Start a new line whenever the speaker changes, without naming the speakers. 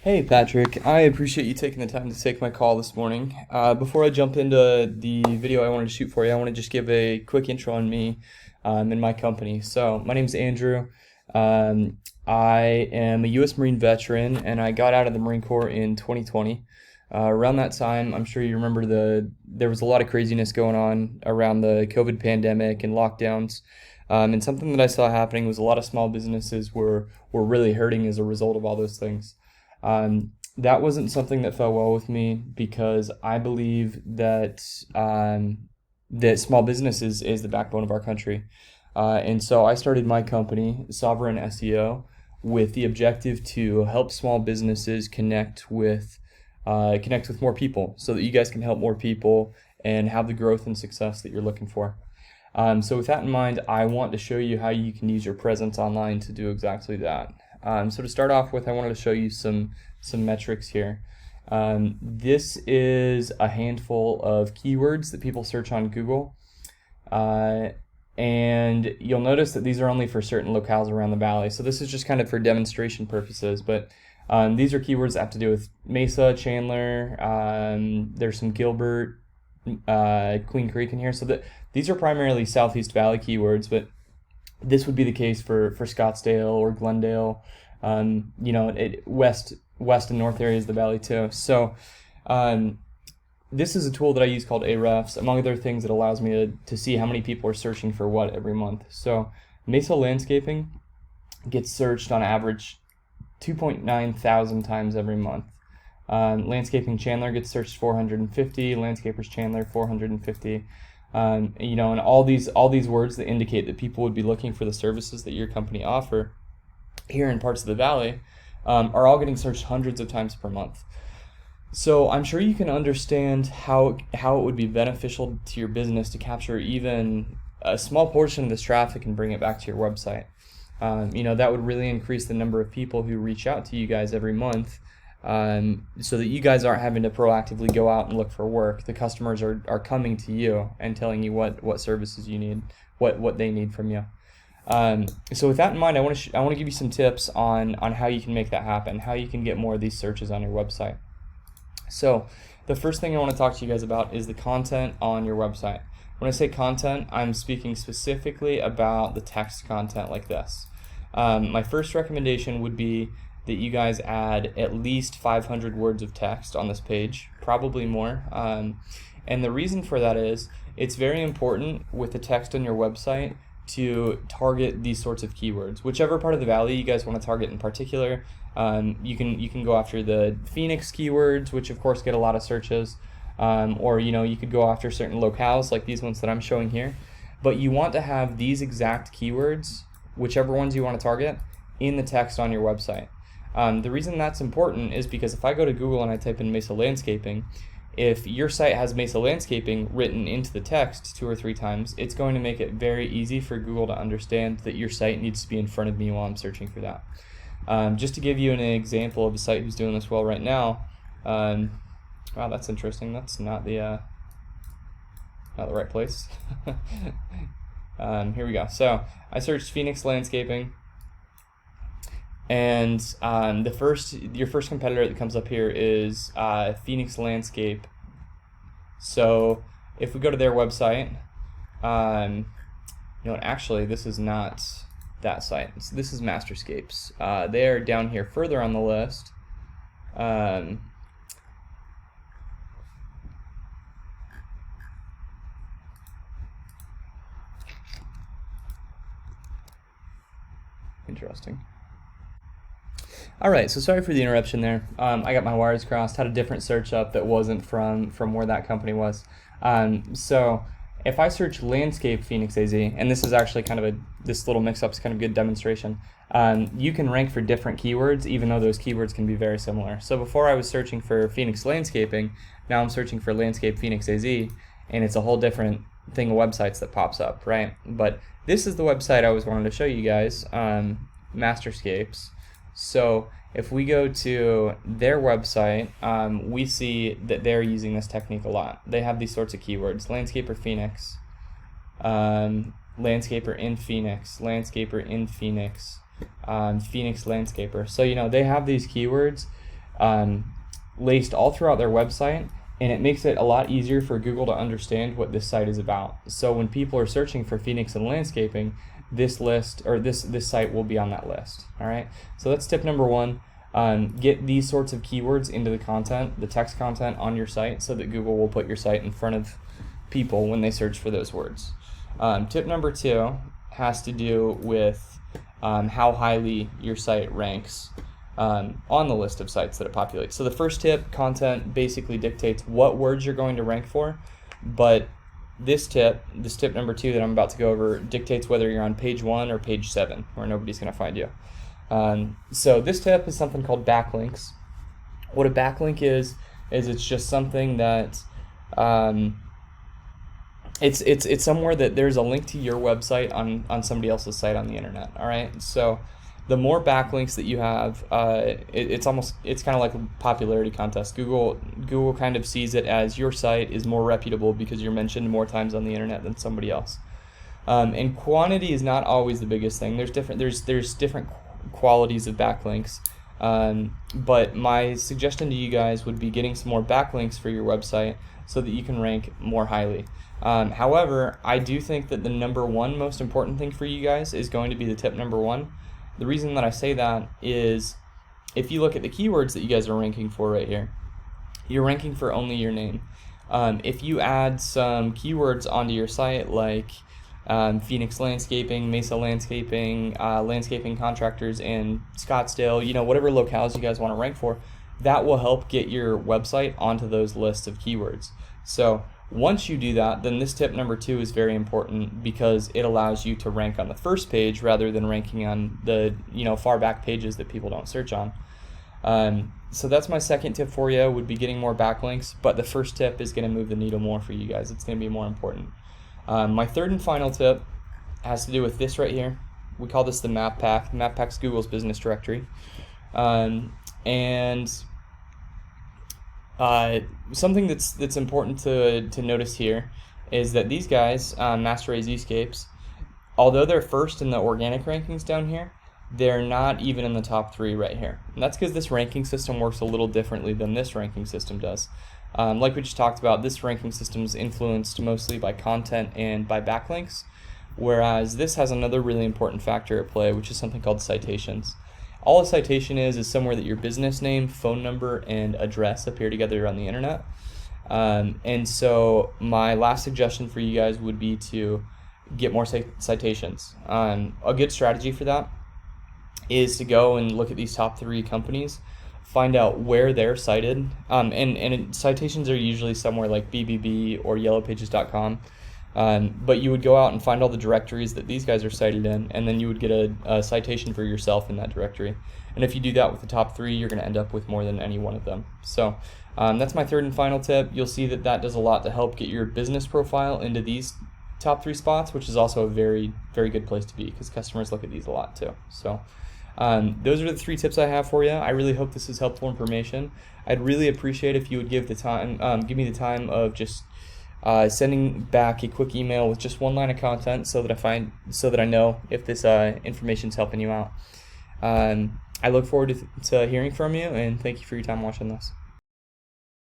Hey Patrick, I appreciate you taking the time to take my call this morning. Before I jump into the video I wanted to shoot for you, I want to just give a quick intro on me and my company. So, my name's Andrew. I am a U.S. Marine veteran, and I got out of the Marine Corps in 2020. Around that time, I'm sure you remember there was a lot of craziness going on around the COVID pandemic and lockdowns. And something that I saw happening was a lot of small businesses were really hurting as a result of all those things. That wasn't something that fell well with me because I believe that small business is the backbone of our country. And so I started my company, Sovereign SEO, with the objective to help small businesses connect with more people so that you guys can help more people and have the growth and success that you're looking for. So with that in mind, I want to show you how you can use your presence online to do exactly that. So to start off with, I wanted to show you some metrics here. This is a handful of keywords that people search on Google. And you'll notice that these are only for certain locales around the valley. So this is just kind of for demonstration purposes, but these are keywords that have to do with Mesa, Chandler, there's some Gilbert, Queen Creek in here. So these are primarily Southeast Valley keywords, but this would be the case for Scottsdale or Glendale, west and north areas of the valley too. So this is a tool that I use called Ahrefs. Among other things, it allows me to see how many people are searching for what every month. So Mesa Landscaping gets searched on average 2.9 thousand times every month. Landscaping Chandler gets searched 450, Landscapers Chandler 450. And all these words that indicate that people would be looking for the services that your company offer here in parts of the valley are all getting searched hundreds of times per month. So I'm sure you can understand how it would be beneficial to your business to capture even a small portion of this traffic and bring it back to your website. That would really increase the number of people who reach out to you guys every month. So that you guys aren't having to proactively go out and look for work. The customers are coming to you and telling you what services you need, what they need from you. So with that in mind, I want to give you some tips on how you can make that happen, how you can get more of these searches on your website. So the first thing I want to talk to you guys about is the content on your website. When I say content, I'm speaking specifically about the text content like this. My first recommendation would be that you guys add at least 500 words of text on this page, probably more. And the reason for that is it's very important with the text on your website to target these sorts of keywords. Whichever part of the valley you guys want to target in particular, you can go after the Phoenix keywords, which of course get a lot of searches, or you could go after certain locales like these ones that I'm showing here. But you want to have these exact keywords, whichever ones you want to target, in the text on your website. The reason that's important is because if I go to Google and I type in Mesa Landscaping, if your site has Mesa Landscaping written into the text 2 or 3 times, it's going to make it very easy for Google to understand that your site needs to be in front of me while I'm searching for that. Just to give you an example of a site who's doing this well right now, wow, that's interesting. That's not the right place. Here we go. So I searched Phoenix Landscaping. And your first competitor that comes up here is Phoenix Landscape. So if we go to their website, actually this is not that site. This is Masterscapes. They're down here further on the list. Interesting. All right, so sorry for the interruption there. I got my wires crossed, had a different search up that wasn't from where that company was. So if I search landscape Phoenix AZ, and this is actually this little mix-up is kind of a good demonstration, you can rank for different keywords, even though those keywords can be very similar. So before I was searching for Phoenix Landscaping, now I'm searching for landscape Phoenix AZ, and it's a whole different thing of websites that pops up, right? But this is the website I was wanting to show you guys, Masterscapes. So if we go to their website, we see that they're using this technique a lot. They have these sorts of keywords: landscaper Phoenix, landscaper in Phoenix, landscaper in Phoenix, Phoenix landscaper. So they have these keywords laced all throughout their website, and it makes it a lot easier for Google to understand what this site is about. So when people are searching for Phoenix and landscaping, this list or this site will be on that list. All right, so that's tip number one. Get these sorts of keywords into the content, the text content on your site, so that Google will put your site in front of people when they search for those words. Tip number two has to do with how highly your site ranks on the list of sites that it populates. So the first tip, content, basically dictates what words you're going to rank for, but this tip number two that I'm about to go over, dictates whether you're on page 1 or page 7, where nobody's going to find you. So this tip is something called backlinks. What a backlink is it's just something that it's somewhere that there's a link to your website on somebody else's site on the internet. All right, so the more backlinks that you have, it's kind of like a popularity contest. Google kind of sees it as your site is more reputable because you're mentioned more times on the internet than somebody else. And quantity is not always the biggest thing. There's different qualities of backlinks. But my suggestion to you guys would be getting some more backlinks for your website so that you can rank more highly. However, I do think that the number one most important thing for you guys is going to be the tip number one. The reason that I say that is if you look at the keywords that you guys are ranking for right here, you're ranking for only your name. If you add some keywords onto your site like Phoenix Landscaping, Mesa Landscaping, landscaping contractors in Scottsdale, whatever locales you guys want to rank for, that will help get your website onto those lists of keywords. So once you do that, then this tip number two is very important because it allows you to rank on the first page rather than ranking on the far back pages that people don't search on. So that's my second tip for you, would be getting more backlinks, but the first tip is going to move the needle more for you guys. It's going to be more important. My third and final tip has to do with this right here. We call this the map pack. The map pack's Google's business directory. Something that's important to notice here is that these guys, Master Zscapes, although they're first in the organic rankings down here, they're not even in the top 3 right here. And that's because this ranking system works a little differently than this ranking system does. Like we just talked about, this ranking system is influenced mostly by content and by backlinks, whereas this has another really important factor at play, which is something called citations. All a citation is somewhere that your business name, phone number, and address appear together on the internet. And so my last suggestion for you guys would be to get more citations. A good strategy for that is to go and look at these top 3 companies, find out where they're cited, and citations are usually somewhere like BBB or yellowpages.com. But you would go out and find all the directories that these guys are cited in, and then you would get a citation for yourself in that directory. And if you do that with the top 3, you're going to end up with more than any one of them. So that's my third and final tip. You'll see that does a lot to help get your business profile into these top 3 spots, which is also a very, very good place to be because customers look at these a lot too. So those are the 3 tips I have for you. I really hope this is helpful information. I'd really appreciate if you would give me the time of just sending back a quick email with just one line of content so that I know if this information is helping you out. I look forward to hearing from you, and thank you for your time watching this.